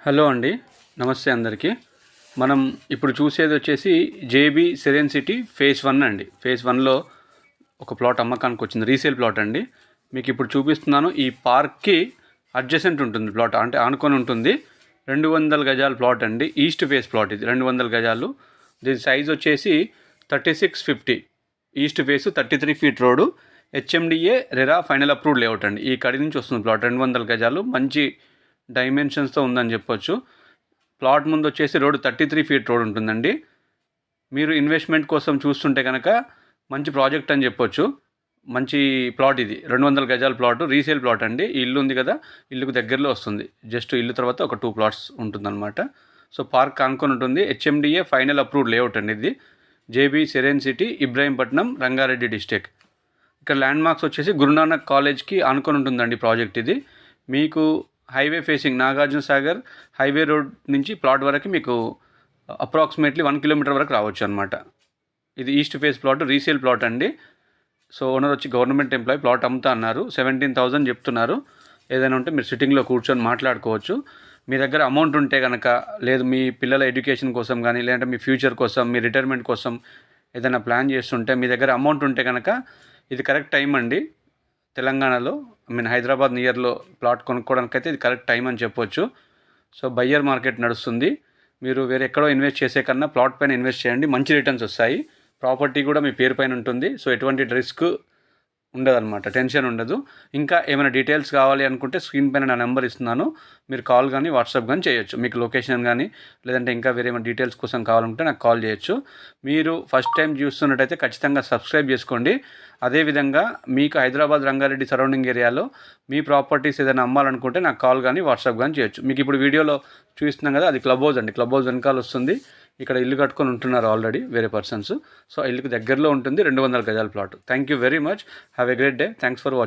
Hello అండి, నమస్తే అందరికీ. మనం ఇప్పుడు చూసేది వచ్చేసి జేబీ సెరెన్ సిటీ ఫేజ్ 1 అండి. ఫేజ్ 1లో ఒక ప్లాట్ అమ్మకానికి వచ్చింది, రీసేల్ ప్లాట్ అండి. మీకు ఇప్పుడు చూపిస్తున్నాను. ఈ పార్క్కి అడ్జసెంట్ ఉంటుంది ప్లాట్, అంటే ఆనుకొని ఉంటుంది. 200 గజాల ప్లాట్ అండి, ఈస్ట్ ఫేస్ ప్లాట్. ఇది 200 గజాలు. దీని సైజ్ వచ్చేసి 3650. East face 33 feet road, HMDA RERA final approved layout అండి. ఈ కడి నుంచి వస్తుంది ప్లాట్. 200 గజాలు, మంచి డైమెన్షన్స్తో ఉందని చెప్పొచ్చు. ప్లాట్ ముందు వచ్చేసి రోడ్ 33 ఫీట్ రోడ్ ఉంటుందండి. మీరు ఇన్వెస్ట్మెంట్ కోసం చూస్తుంటే కనుక మంచి ప్రాజెక్ట్ అని చెప్పొచ్చు. మంచి ప్లాట్ ఇది. 200 గజాల ప్లాట్, రీసేల్ ప్లాట్ అండి. ఈ ఇల్లు ఉంది కదా, ఇల్లుకు దగ్గరలో వస్తుంది. జస్ట్ ఇల్లు తర్వాత ఒక 2 ప్లాట్స్ ఉంటుందన్నమాట. సో పార్క్ ఆనుకొని ఉంటుంది. హెచ్ఎండిఏ ఫైనల్ అప్రూవ్డ్ లేఅవుట్ అండి. ఇది JB serene city, Ibrahimpatnam, Rangareddy district. ఇక్కడ ల్యాండ్ మార్క్స్ వచ్చేసి గురునానక్ కాలేజ్కి ఆనుకొని ఉంటుందండి ప్రాజెక్ట్ ఇది. మీకు highway facing Nagarjuna Sagar highway road నుంచి ప్లాట్ వరకు మీకు అప్రాక్సిమేట్లీ 1 కిలోమీటర్ వరకు రావచ్చు అనమాట. ఇది east phase plot, resale plot అండి. సో ఓనర్ వచ్చి గవర్నమెంట్ ఎంప్లాయీ. ప్లాట్ అమ్ముతా అన్నారు, 17,000 చెప్తున్నారు. ఏదైనా ఉంటే మీరు సిట్టింగ్లో కూర్చొని మాట్లాడుకోవచ్చు. మీ దగ్గర అమౌంట్ ఉంటే కనుక, లేదు మీ పిల్లల ఎడ్యుకేషన్ కోసం కానీ, లేదంటే మీ ఫ్యూచర్ కోసం, మీ రిటైర్మెంట్ కోసం ఏదైనా ప్లాన్ చేస్తుంటే, మీ దగ్గర అమౌంట్ ఉంటే కనుక ఇది కరెక్ట్ టైం అండి. తెలంగాణలో, హైదరాబాద్ నియర్లో ప్లాట్ కొనుక్కోవడానికి అయితే ఇది కరెక్ట్ టైం అని చెప్పొచ్చు. సో బయ్యర్ మార్కెట్ నడుస్తుంది. మీరు వేరే ఎక్కడో ఇన్వెస్ట్ చేసే కన్నా ప్లాట్ పైన ఇన్వెస్ట్ చేయండి, మంచి రిటర్న్స్ వస్తాయి. ప్రాపర్టీ కూడా మీ పేరు పైన ఉంటుంది. సో ఎటువంటి రిస్క్ ఉండదన్నమాట, టెన్షన్ ఉండదు. ఇంకా ఏమైనా డీటెయిల్స్ కావాలి అనుకుంటే స్క్రీన్ పైన నా నెంబర్ ఇస్తున్నాను. మీరు కాల్ కానీ వాట్సాప్ కానీ చేయొచ్చు. మీకు లొకేషన్ కానీ, లేదంటే ఇంకా వేరే ఏమైనా డీటెయిల్స్ కోసం కావాలంటే నాకు కాల్ చేయొచ్చు. మీరు ఫస్ట్ టైం చూస్తున్నట్టయితే ఖచ్చితంగా సబ్స్క్రైబ్ చేసుకోండి. అదేవిధంగా మీకు హైదరాబాద్, రంగారెడ్డి సరౌండింగ్ ఏరియాలో మీ ప్రాపర్టీస్ ఏదైనా అమ్మాలనుకుంటే నాకు కాల్ కానీ వాట్సాప్ కానీ చేయొచ్చు. మీకు ఇప్పుడు వీడియోలో చూస్తున్నాం కదా, అది క్లబ్ హౌస్ అండి. క్లబ్ హౌస్ వెనకాల వస్తుంది. ఇక్కడ ఇల్లు కట్టుకొని ఉంటున్నారు ఆల్రెడీ వేరే పర్సన్స్. సో ఇల్లుకి దగ్గరలో ఉంటుంది, 200 గజాల plot. Thank you very much. Have a great day. Thanks for watching.